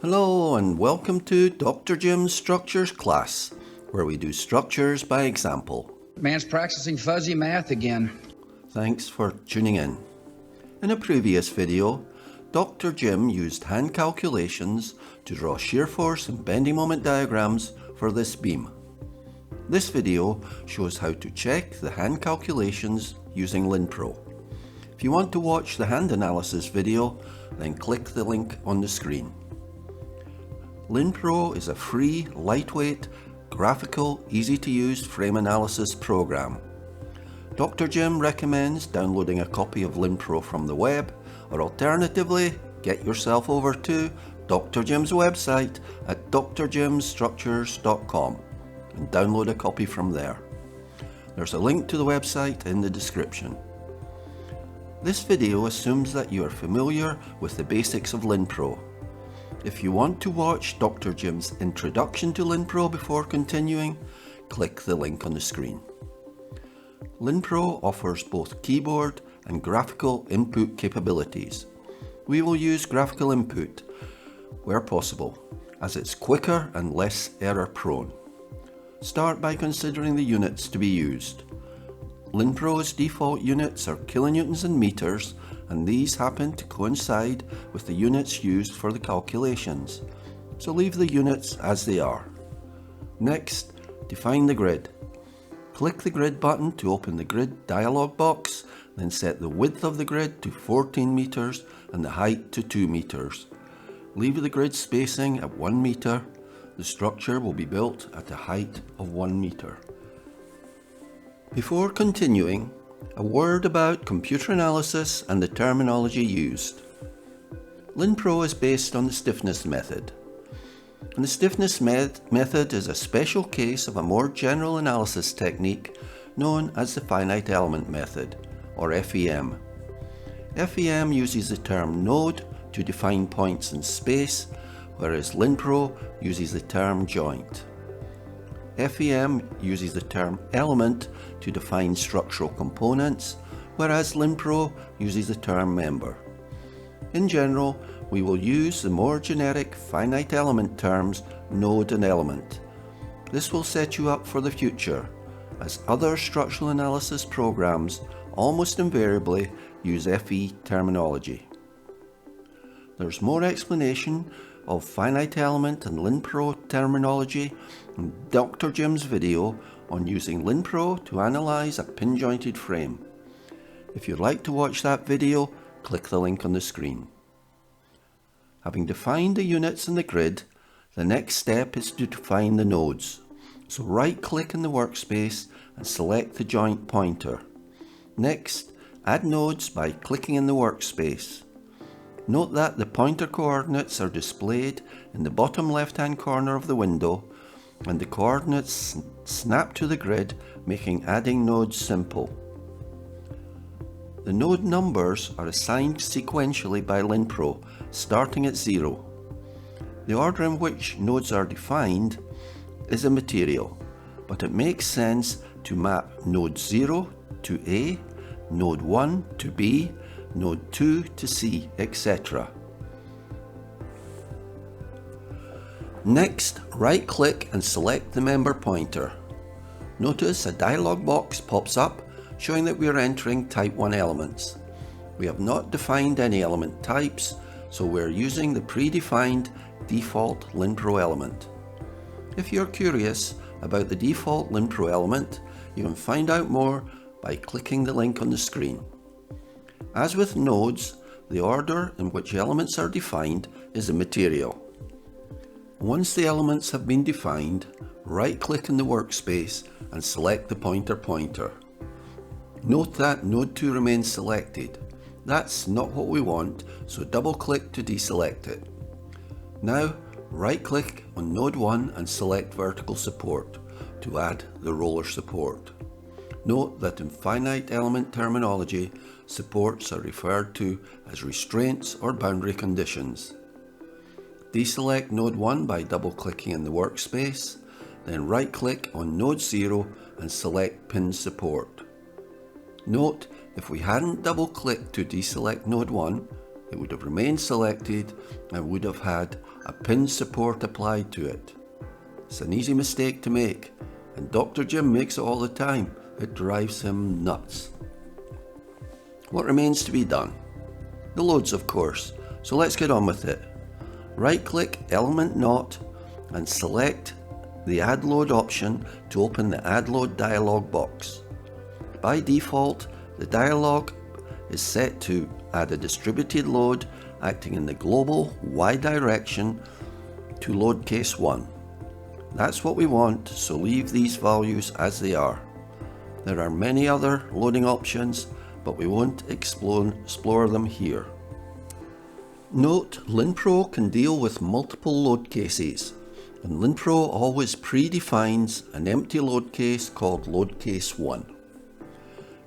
Hello and welcome to Dr. Jim's Structures class, where we do structures by example. Man's practicing fuzzy math again. Thanks for tuning in. In a previous video, Dr. Jim used hand calculations to draw shear force and bending moment diagrams for this beam. This video shows how to check the hand calculations using LinPro. If you want to watch the hand analysis video, then click the link on the screen. LinPro is a free, lightweight, graphical, easy-to-use frame analysis program. Dr. Jim recommends downloading a copy of LinPro from the web, or alternatively, get yourself over to Dr. Jim's website at drjimstructures.com and download a copy from there. There's a link to the website in the description. This video assumes that you are familiar with the basics of LinPro. If you want to watch Dr. Jim's introduction to LinPro before continuing, click the link on the screen. LinPro offers both keyboard and graphical input capabilities. We will use graphical input where possible, as it's quicker and less error prone. Start by considering the units to be used. LinPro's default units are kilonewtons and meters, and these happen to coincide with the units used for the calculations, so leave the units as they are. Next, define the grid. Click the grid button to open the grid dialog box, then set the width of the grid to 14 meters and the height to 2 meters. Leave the grid spacing at 1 meter. The structure will be built at a height of 1 meter. Before continuing, a word about computer analysis and the terminology used. LinPro is based on the stiffness method. And the stiffness method is a special case of a more general analysis technique known as the finite element method, or FEM. FEM uses the term node to define points in space, whereas LinPro uses the term joint. FEM uses the term element to define structural components, whereas LinPro uses the term member. In general, we will use the more generic finite element terms node and element. This will set you up for the future, as other structural analysis programs almost invariably use FE terminology. There's more explanation of finite element and LinPro terminology in Dr. Jim's video on using LinPro to analyze a pin-jointed frame. If you'd like to watch that video, click the link on the screen. Having defined the units in the grid, the next step is to define the nodes. So right-click in the workspace and select the joint pointer. Next, add nodes by clicking in the workspace. Note that the pointer coordinates are displayed in the bottom left-hand corner of the window, and the coordinates snap to the grid, making adding nodes simple. The node numbers are assigned sequentially by LinPro, starting at 0. The order in which nodes are defined is immaterial, but it makes sense to map node 0 to A, node 1 to B, node 2 to C, etc. Next, right-click and select the member pointer. Notice a dialog box pops up showing that we are entering type 1 elements. We have not defined any element types, so we're using the predefined default LinPro element. If you're curious about the default LinPro element, you can find out more by clicking the link on the screen. As with nodes, the order in which elements are defined is immaterial. Once the elements have been defined, right-click in the workspace and select the pointer. Note that node 2 remains selected. That's not what we want, so double-click to deselect it. Now, right-click on node 1 and select vertical support to add the roller support. Note that in finite element terminology, supports are referred to as restraints or boundary conditions. Deselect node 1 by double-clicking in the workspace, then right-click on node 0 and select pin support. Note, if we hadn't double-clicked to deselect node 1, it would have remained selected and would have had a pin support applied to it. It's an easy mistake to make, and Dr. Jim makes it all the time. It drives him nuts. What remains to be done? The loads, of course, so let's get on with it. Right-click Element Not and select the Add Load option to open the Add Load dialog box. By default, the dialog is set to add a distributed load acting in the global Y direction to load case 1. That's what we want, so leave these values as they are. There are many other loading options, but we won't explore them here. Note, LinPro can deal with multiple load cases, and LinPro always predefines an empty load case called load case 1.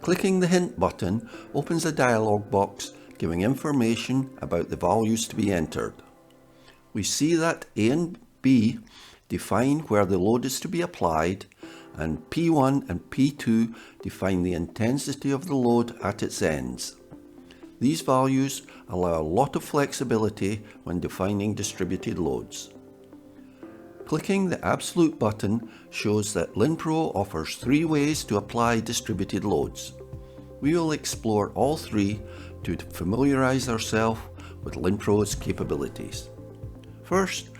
Clicking the hint button opens a dialog box giving information about the values to be entered. We see that A and B define where the load is to be applied, and P1 and P2 define the intensity of the load at its ends. These values allow a lot of flexibility when defining distributed loads. Clicking the absolute button shows that LinPro offers 3 ways to apply distributed loads. We will explore all 3 to familiarize ourselves with LinPro's capabilities. First,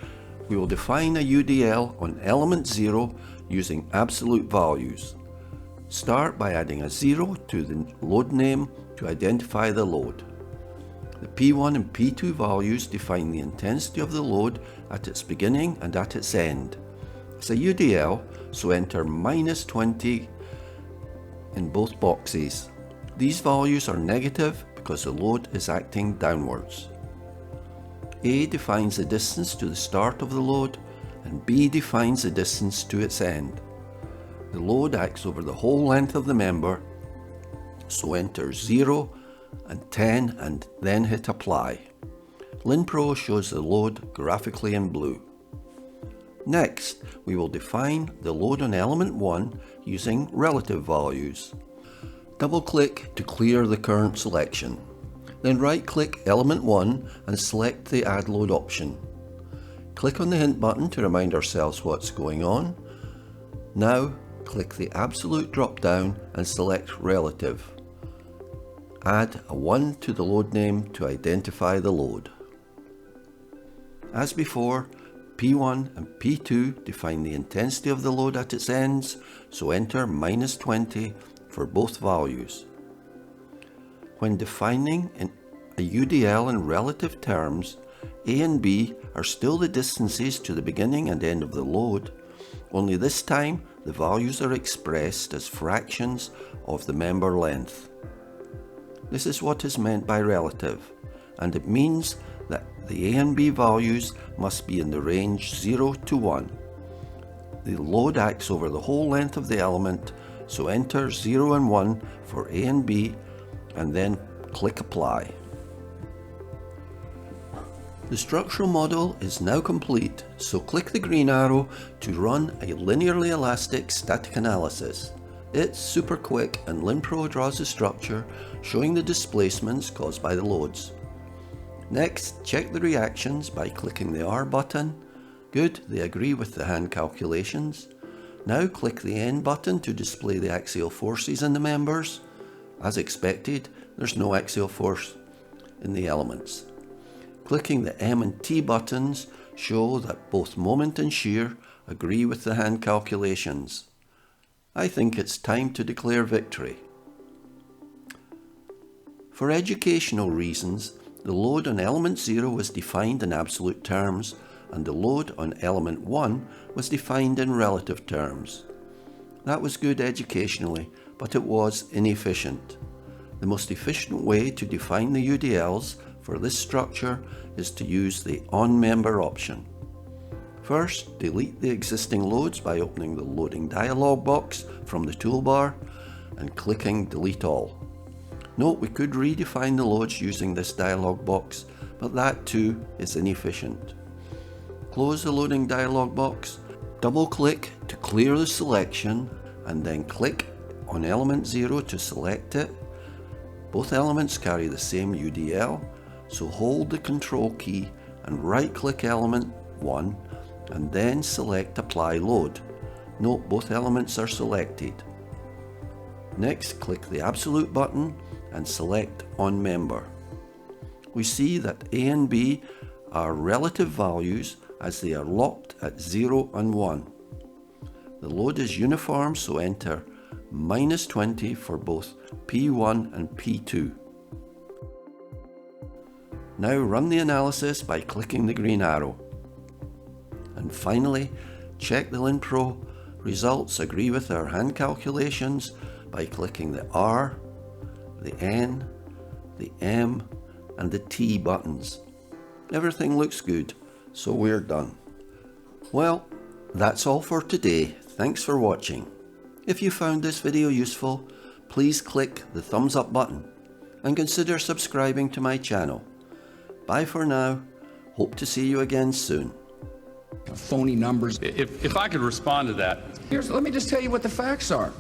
we will define a UDL on element 0 using absolute values. Start by adding a 0 to the load name to identify the load. The P1 and P2 values define the intensity of the load at its beginning and at its end. It's a UDL, so enter -20 in both boxes. These values are negative because the load is acting downwards. A defines the distance to the start of the load, and B defines the distance to its end. The load acts over the whole length of the member, so enter 0 and 10 and then hit apply. LinPro shows the load graphically in blue. Next, we will define the load on element 1 using relative values. Double-click to clear the current selection. Then right-click element 1 and select the Add Load option. Click on the hint button to remind ourselves what's going on. Now, click the absolute drop-down and select relative. Add a 1 to the load name to identify the load. As before, P1 and P2 define the intensity of the load at its ends, so enter -20 for both values. When defining a UDL in relative terms, A and B are still the distances to the beginning and end of the load, only this time the values are expressed as fractions of the member length. This is what is meant by relative, and it means that the A and B values must be in the range 0 to 1. The load acts over the whole length of the element, so enter 0 and 1 for A and B, and then click Apply. The structural model is now complete, so click the green arrow to run a linearly elastic static analysis. It's super quick, and LinPro draws the structure showing the displacements caused by the loads. Next, check the reactions by clicking the R button. Good, they agree with the hand calculations. Now click the N button to display the axial forces in the members. As expected, there's no axial force in the elements. Clicking the M and T buttons show that both moment and shear agree with the hand calculations. I think it's time to declare victory. For educational reasons, the load on element 0 was defined in absolute terms, and the load on element 1 was defined in relative terms. That was good educationally, but it was inefficient. The most efficient way to define the UDLs for this structure is to use the on-member option. First, delete the existing loads by opening the loading dialog box from the toolbar and clicking Delete All. Note, we could redefine the loads using this dialog box, but that too is inefficient. Close the loading dialog box, double-click to clear the selection, and then click on element 0 to select it. Both elements carry the same UDL, So hold the Control key and right-click element 1 and then select Apply Load. Note both elements are selected. Next, click the Absolute button and select On Member. We see that A and B are relative values as they are locked at 0 and 1. The load is uniform, so enter -20 for both P1 and P2. Now run the analysis by clicking the green arrow. And finally, check the LinPro results agree with our hand calculations by clicking the R, the N, the M, and the T buttons. Everything looks good, so we're done. Well, that's all for today. Thanks for watching. If you found this video useful, please click the thumbs up button and consider subscribing to my channel. Bye for now. Hope to see you again soon. Phony numbers. If I could respond to that. Let me just tell you what the facts are.